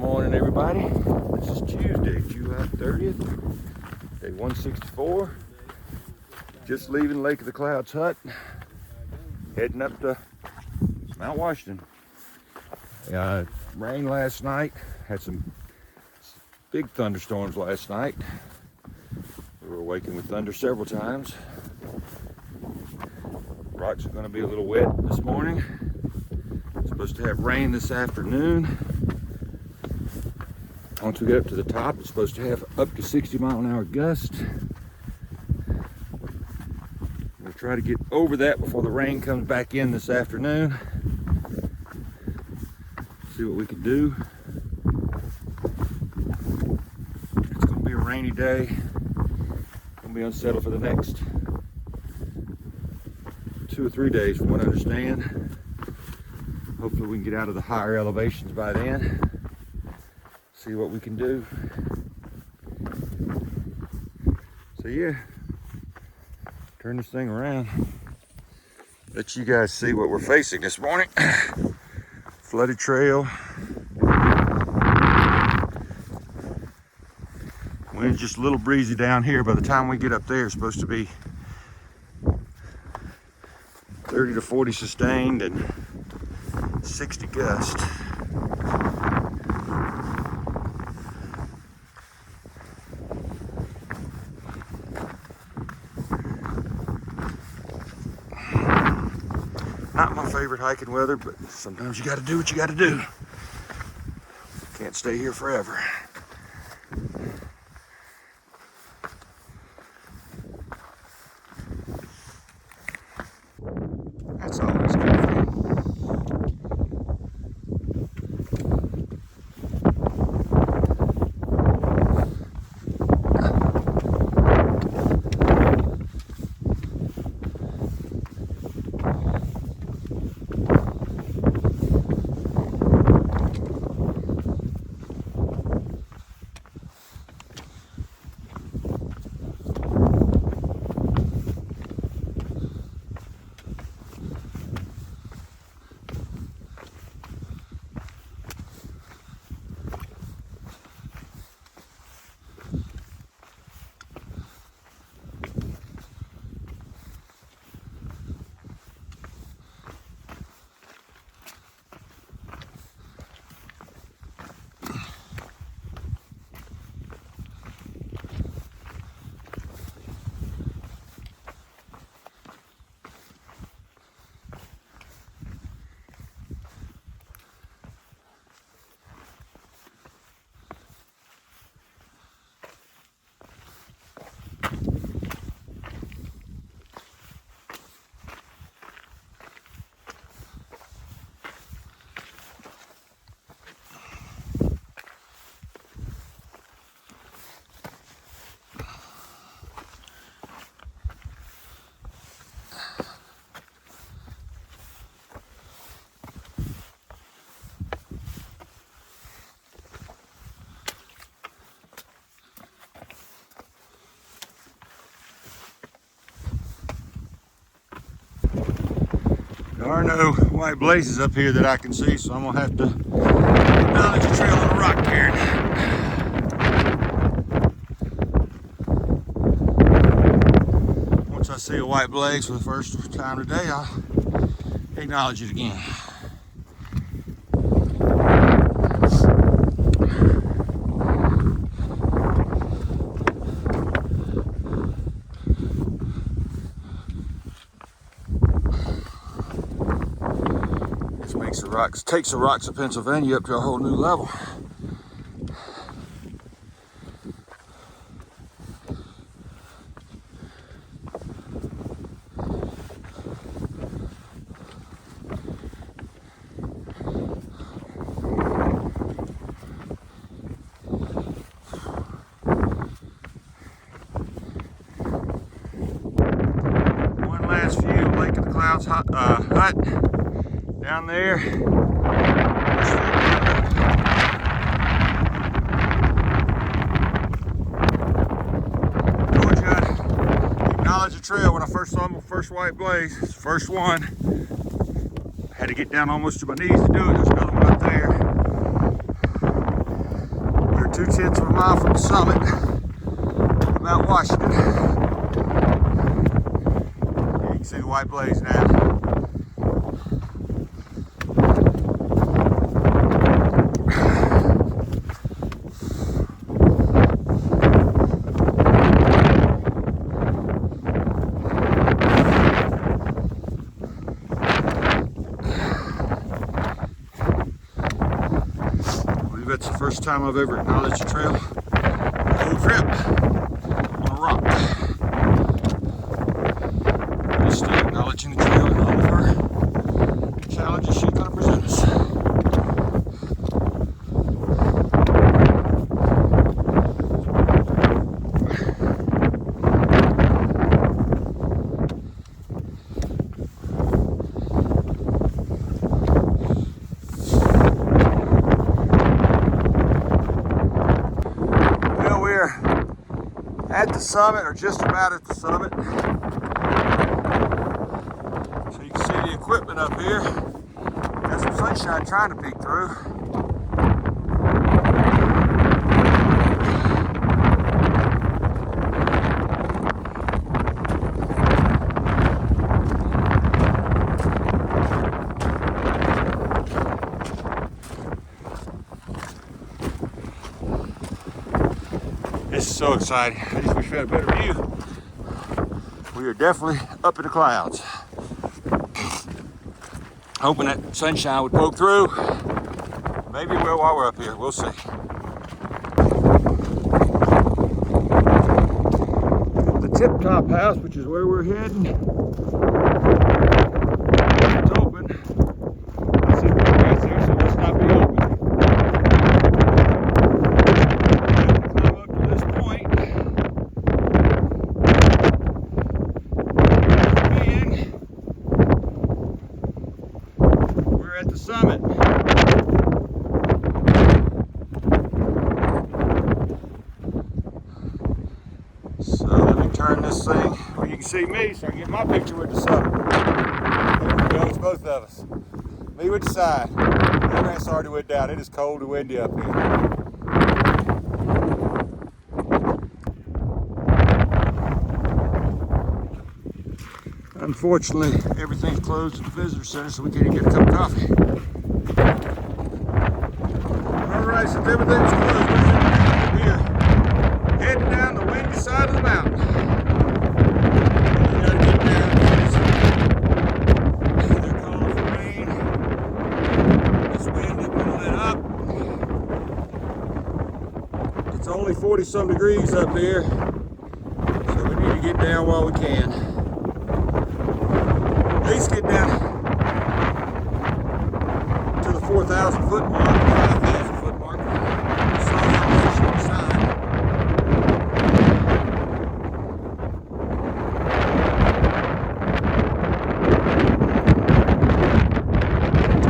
morning, everybody. This is Tuesday, July 30th, day 164. Just leaving Lake of the Clouds hut, heading up to Mount Washington. Rain last night, had some big thunderstorms last night. We were awakened with thunder several times. Rocks are going to be a little wet this morning. Supposed to have rain this afternoon. Once we get up to the top, it's supposed to have up to 60-mile-an-hour gusts. We'll try to get over that before the rain comes back in this afternoon. See what we can do. It's going to be a rainy day. Going to be unsettled for the next 2 or 3 days from what I understand. Hopefully we can get out of the higher elevations by then. See what we can do. So yeah, turn this thing around. Let you guys see what we're facing this morning. Flooded trail. Wind's just a little breezy down here. By the time we get up there, it's supposed to be 30 to 40 sustained and 60 gust. Not my favorite hiking weather, but sometimes you gotta do what you gotta do. Can't stay here forever. That's always good fun. There are no white blazes up here that I can see, so I'm gonna have to acknowledge a trail on a rock cairn. Once I see a white blaze for the first time today, I'll acknowledge it again. Takes the rocks of Pennsylvania up to a whole new level. One last view of Lake of the Clouds hut down there. Acknowledge the trail. When I first saw my first white blaze, first one, I had to get down almost to my knees to do it. There's another one up there. 2/10 of a mile from the summit of Mount Washington. You can see the white blaze now. That's the first time I've ever acknowledged a trail the whole trip on a rock. But still acknowledging the trail and all of her challenges she's going to present us. At the summit, or just about at the summit. So you can see the equipment up here. Got some sunshine trying to peek through. This is so exciting. I just wish we had a better view. We are definitely up in the clouds. Hoping that sunshine would poke through. Maybe it will while we're up here. We'll see. The Tip Top House, which is where we're heading. It's open. Let's see if we can pass here, so let's not be open. At the summit. So let me turn this thing where you can see me so I can get my picture with the summit. There we go, it's both of us. Me with the side. My grass already went down. It is cold and windy up here. Unfortunately, everything's closed at the visitor center, so we can't even get a cup of coffee. All right, since everything's closed, we are heading down the windy side of the mountain. We gotta get down because they're calling for rain. This wind isn't gonna let up. It's only 40-some degrees up here, so we need to get down while we can. At least get down to the 4,000 foot mark, 5,000 foot mark. Saw the elevation on the side.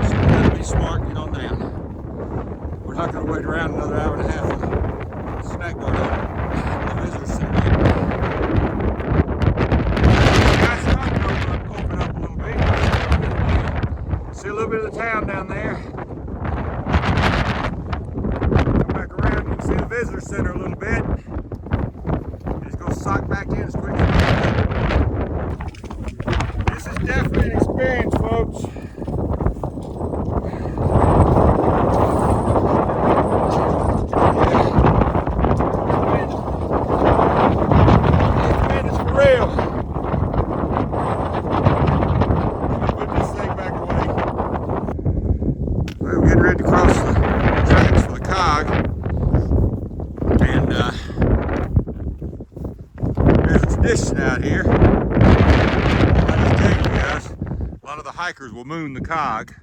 So we gotta be smart, get on down. We're not gonna wait around another hour and a half for the snack bar open. The visitor center. See a little bit of the town down there. Come back around, you can see the visitor center a little bit. Just gonna sock back in as quick as we can. This is definitely an experience, folks. It's for real. We're getting ready to cross the tracks for the cog, and there's a tradition out here. I just tell you guys, a lot of the hikers will moon the cog.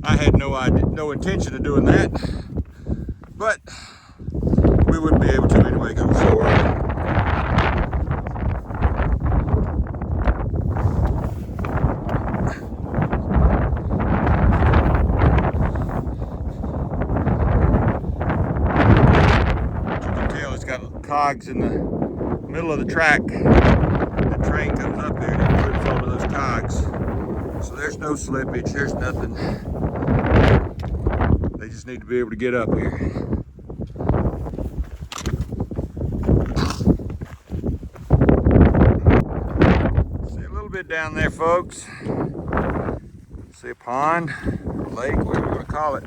I had no intention of doing that, but we wouldn't be able to anyway because we're so early. Cogs in the middle of the track. The train comes up there and it trips over those cogs. So there's no slippage, there's nothing. They just need to be able to get up here. down there, folks. See a pond, or lake, whatever you want to call it.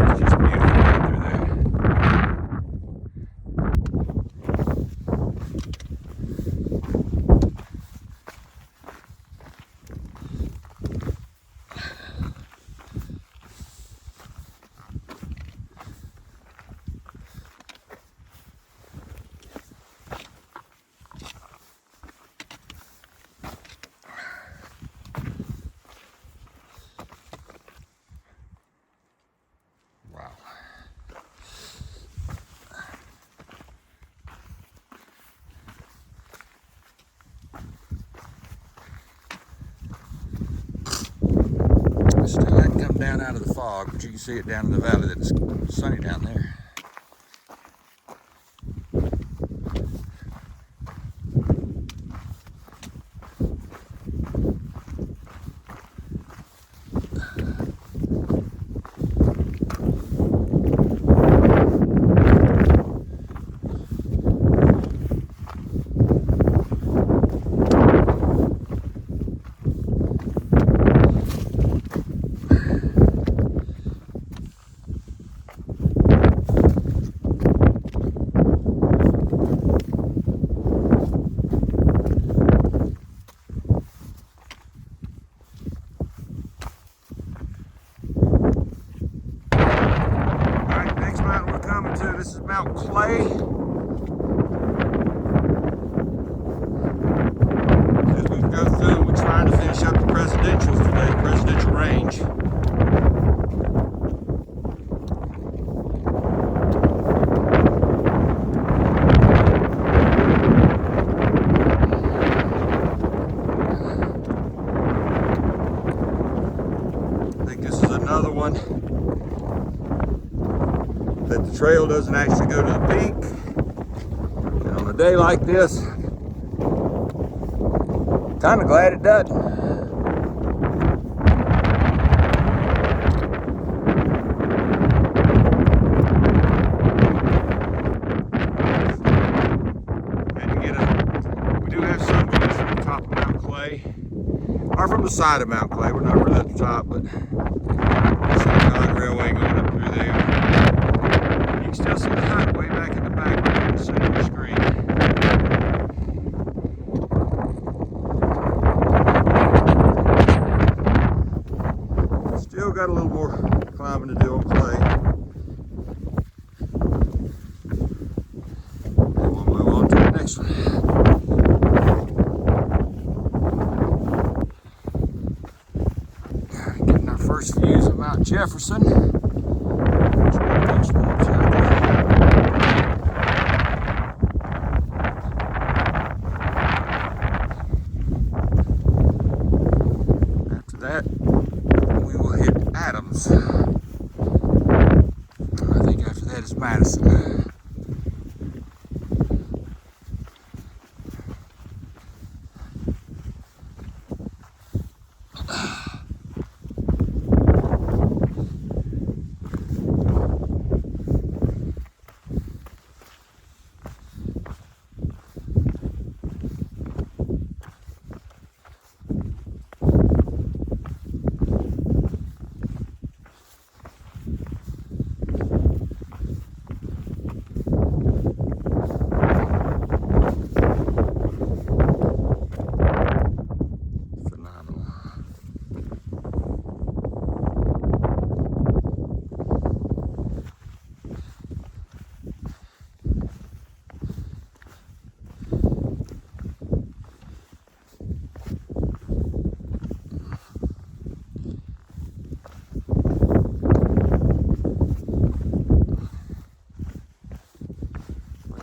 It's just beautiful out through there. Wow. Still hadn't come down out of the fog, but you can see it down in the valley that it's sunny down there. This is Mount Clay. As we go through, we're trying to finish up the presidentials today, presidential range. I think this is another one that the trail doesn't actually go to the peak. And on a day like this, kind of glad it doesn't. We do have some views from the top of Mount Clay, or from the side of Mount Clay. We're not really at the top, but see the Cog Railway going up through there. You can still see the hut way back in the back right in the center of the screen. Still got a little more climbing to do on Clay. And we'll move on to the next one. Getting our first views of Mount Jefferson. After that, we will hit Adams. I think after that is Madison.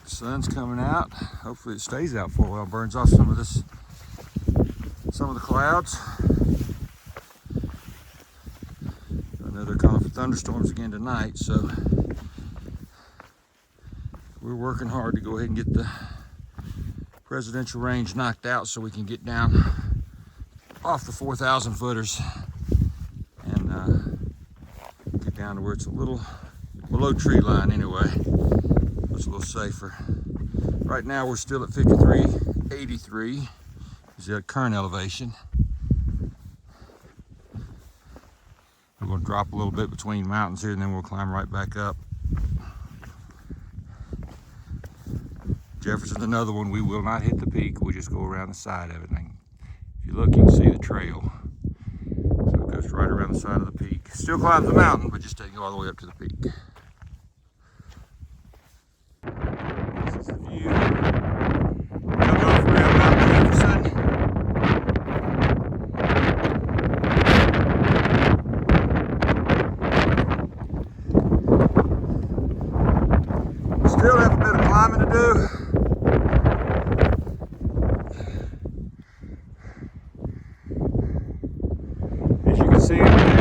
Sun's coming out. Hopefully it stays out for a while, burns off some of the clouds. I know they're calling for thunderstorms again tonight, so we're working hard to go ahead and get the presidential range knocked out so we can get down off the 4,000 footers and get down to where it's a little below tree line anyway. It's a little safer. Right now we're still at 5383 is the current elevation. We're going to drop a little bit between mountains here and then we'll climb right back up. Jefferson's another one. We will not hit the peak. We'll just go around the side of it. And if you look, you can see the trail. So it goes right around the side of the peak. Still climbs the mountain, but just taking you all the way up to the peak. This is the view. Coming off around Mount Jefferson. Still have a bit of climbing to do. As you can see over there.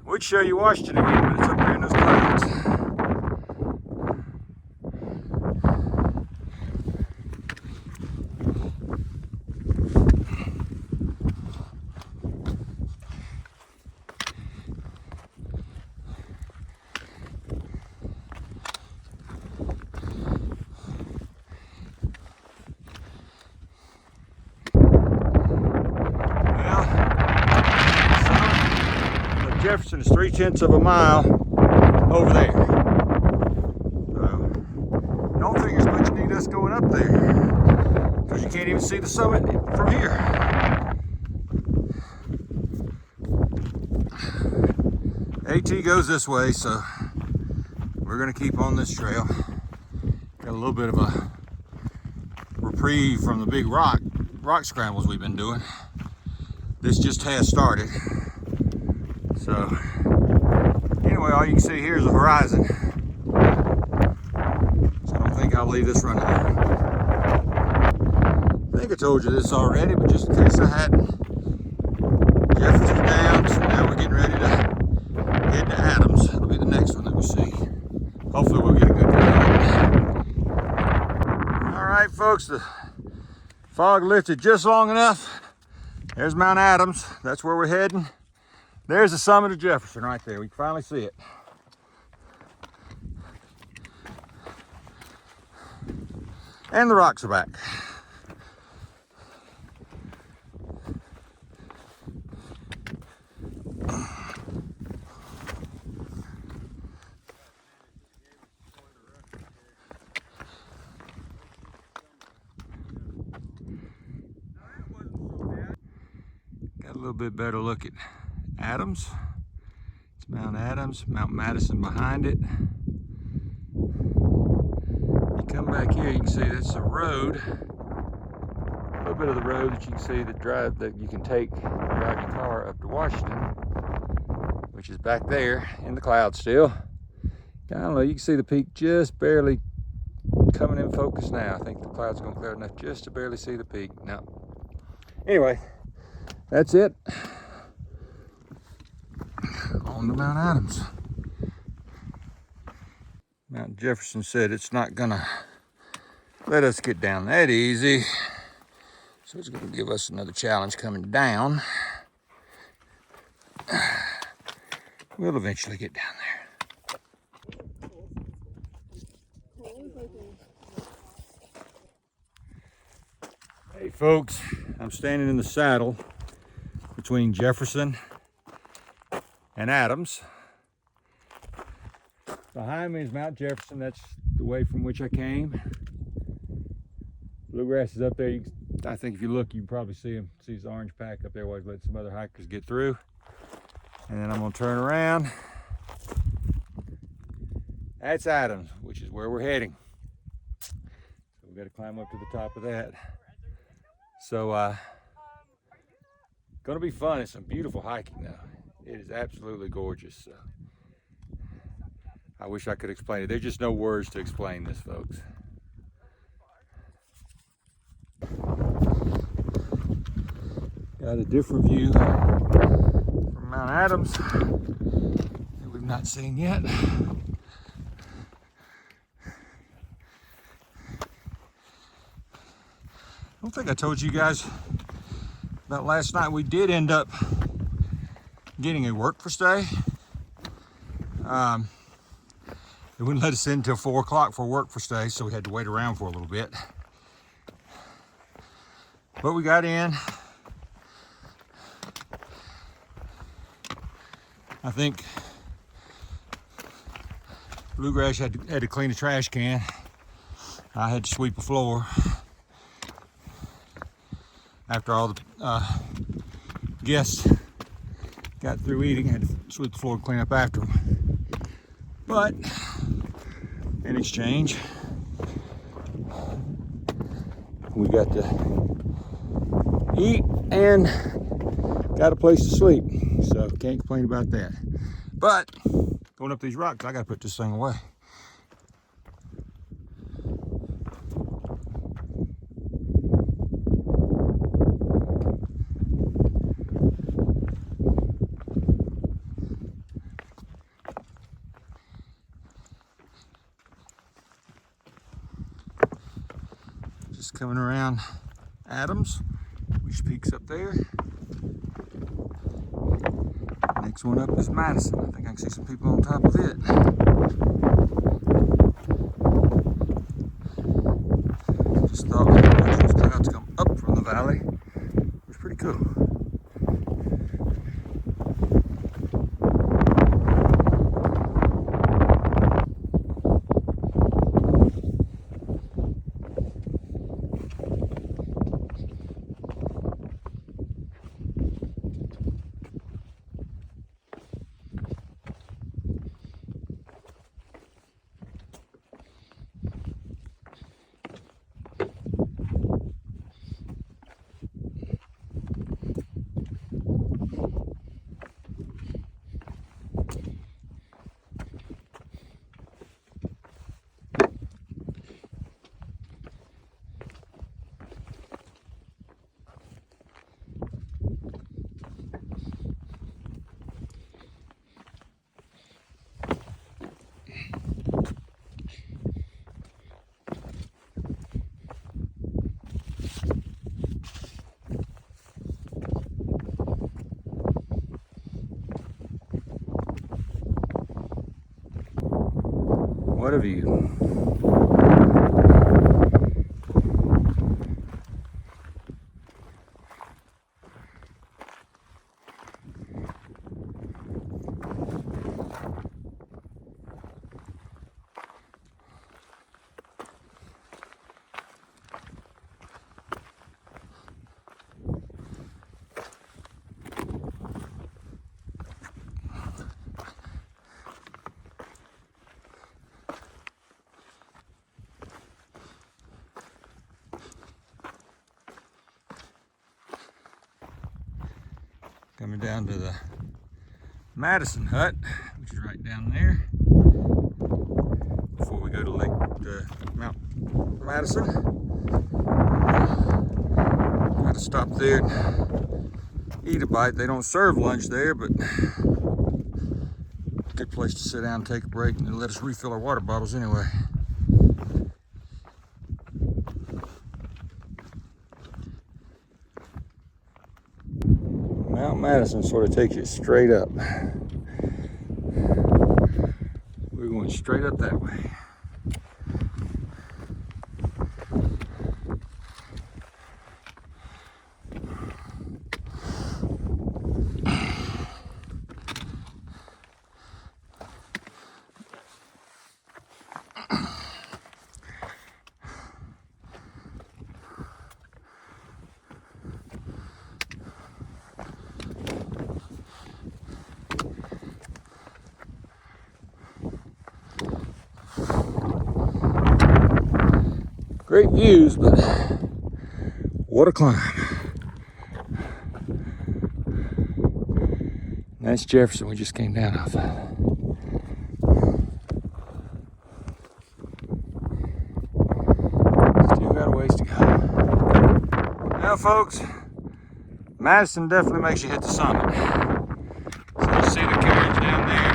We'd show you Washington again, but it's up there in those clouds. Jefferson is 3/10 of a mile over there. So don't think there's much need us going up there because you can't even see the summit from here. AT goes this way, so we're gonna keep on this trail. Got a little bit of a reprieve from the big rock scrambles we've been doing. This just has started. So, anyway, all you can see here is the horizon. So I don't think I'll leave this running there. I think I told you this already, but just in case I hadn't. Jefferson's down, so now we're getting ready to head to Adams. That'll be the next one that we see. Hopefully we'll get a good view. All right, folks, the fog lifted just long enough. There's Mount Adams. That's where we're heading. There's the summit of Jefferson right there. We can finally see it. And the rocks are back. Got a little bit better look at Adams. It's Mount Adams, Mount Madison behind it. You come back here, you can see that's the road. A little bit of the road that you can see that you can drive your car up to Washington, which is back there in the clouds still. I don't know, you can see the peak just barely coming in focus now. I think the clouds are gonna clear enough just to barely see the peak. Now, anyway, that's it. On to Mount Adams. Mount Jefferson said it's not gonna let us get down that easy. So it's gonna give us another challenge coming down. We'll eventually get down there. Hey folks, I'm standing in the saddle between Jefferson and Adams. Behind me is Mount Jefferson. That's the way from which I came. Bluegrass is up there. I think if you look, you can probably see him. See his orange pack up there. Always let some other hikers get through. And then I'm gonna turn around. That's Adams, which is where we're heading. So we're got to climb up to the top of that. So, gonna be fun. It's some beautiful hiking though. It is absolutely gorgeous. So. I wish I could explain it. There's just no words to explain this, folks. Got a different view from Mount Adams that we've not seen yet. I don't think I told you guys about last night. We did end up getting a work for stay. They wouldn't let us in until 4 o'clock for work for stay, so we had to wait around for a little bit. But we got in. I think Bluegrass had to clean a trash can. I had to sweep a floor. After all the guests got through eating, I had to sweep the floor and clean up after them. But in exchange, we got to eat and got a place to sleep. So can't complain about that. But going up these rocks, I got to put this thing away. Just coming around Adams, which peaks up there. Next one up is Madison. I think I can see some people on top of it. Just thought watching those clouds come up from the valley was pretty cool. What a view. Coming down to the Madison hut, which is right down there. Before we go to Mount Madison, got to stop there and eat a bite. They don't serve lunch there, but good place to sit down and take a break, and they'll let us refill our water bottles anyway. Mount Madison sort of takes it straight up. We're going straight up that way. Great views, but what a climb. That's Jefferson we just came down off. Still got a ways to go. Now folks, Madison definitely makes you hit the summit. So you see the carriage down there.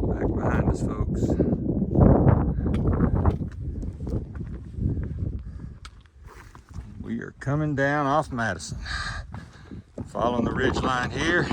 Back behind us, folks. We are coming down off Madison. Following the ridge line here.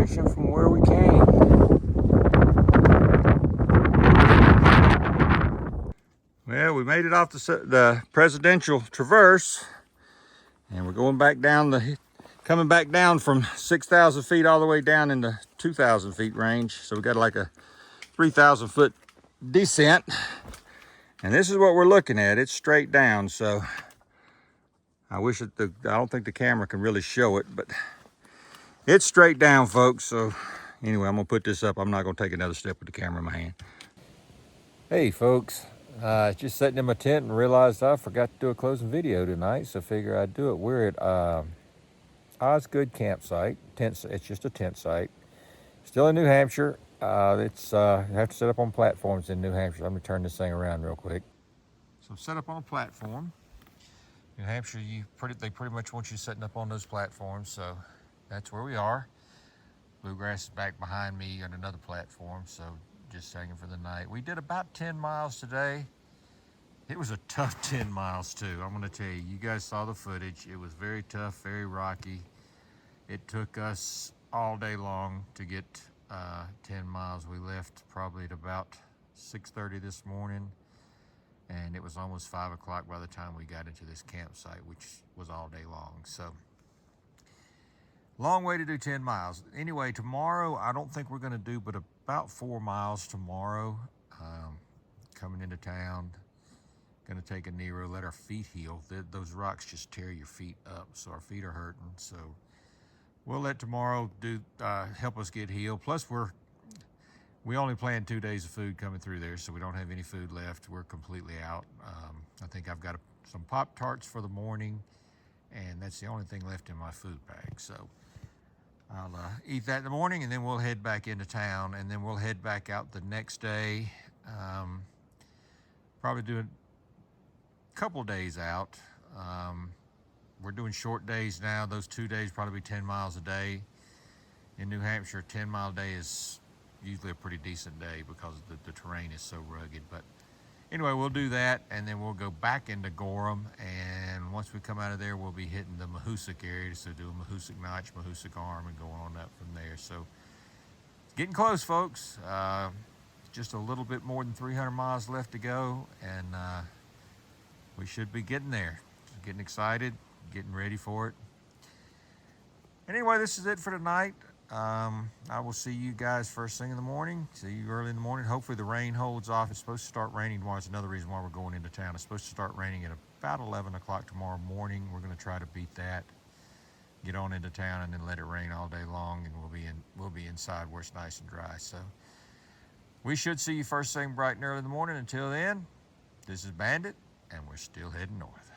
From where we came. Well, we made it off the Presidential Traverse, and we're going back down coming back down from 6,000 feet all the way down into 2,000 feet range. So we got like a 3,000 foot descent, and this is what we're looking at. It's straight down, so I don't think the camera can really show it, but it's straight down, folks. So anyway, I'm gonna put this up. I'm not gonna take another step with the camera in my hand. Hey folks, just sitting in my tent and realized I forgot to do a closing video tonight, so figure I'd do it. We're at Osgood Campsite. It's just a tent site. Still in New Hampshire. You have to set up on platforms in New Hampshire. Let me turn this thing around real quick. So set up on a platform. New Hampshire, they pretty much want you setting up on those platforms. So that's where we are. Bluegrass is back behind me on another platform, so just hanging for the night. We did about 10 miles today. It was a tough 10 miles too. I'm gonna tell you, you guys saw the footage. It was very tough, very rocky. It took us all day long to get 10 miles. We left probably at about 6:30 this morning, and it was almost 5 o'clock by the time we got into this campsite, which was all day long. So long way to do 10 miles. Anyway, tomorrow, I don't think we're gonna do but about 4 miles tomorrow. Coming into town, gonna take a Nero, let our feet heal. Those rocks just tear your feet up, so our feet are hurting. So we'll let tomorrow help us get healed. Plus we only planned 2 days of food coming through there, so we don't have any food left. We're completely out. I think I've got some Pop-Tarts for the morning, and that's the only thing left in my food bag. So I'll eat that in the morning, and then we'll head back into town, and then we'll head back out the next day. Probably do a couple days out. We're doing short days now. Those 2 days probably be 10 miles a day. In New Hampshire, 10-mile day is usually a pretty decent day because the terrain is so rugged. But anyway, we'll do that, and then we'll go back into Gorham, and once we come out of there, we'll be hitting the Mahoosuc area, so do a Mahoosuc Notch, Mahoosuc Arm, and going on up from there. So it's getting close, folks. Just a little bit more than 300 miles left to go, and we should be getting there. Just getting excited, getting ready for it. Anyway, this is it for tonight. I will see you guys first thing in the morning. See you early in the morning. Hopefully the rain holds off. It's supposed to start raining tomorrow. It's another reason why we're going into town. It's supposed to start raining at about 11 o'clock tomorrow morning. We're going to try to beat that. Get on into town and then let it rain all day long, and we'll be inside where it's nice and dry. So we should see you first thing bright and early in the morning. Until then, this is Bandit, and we're still heading north.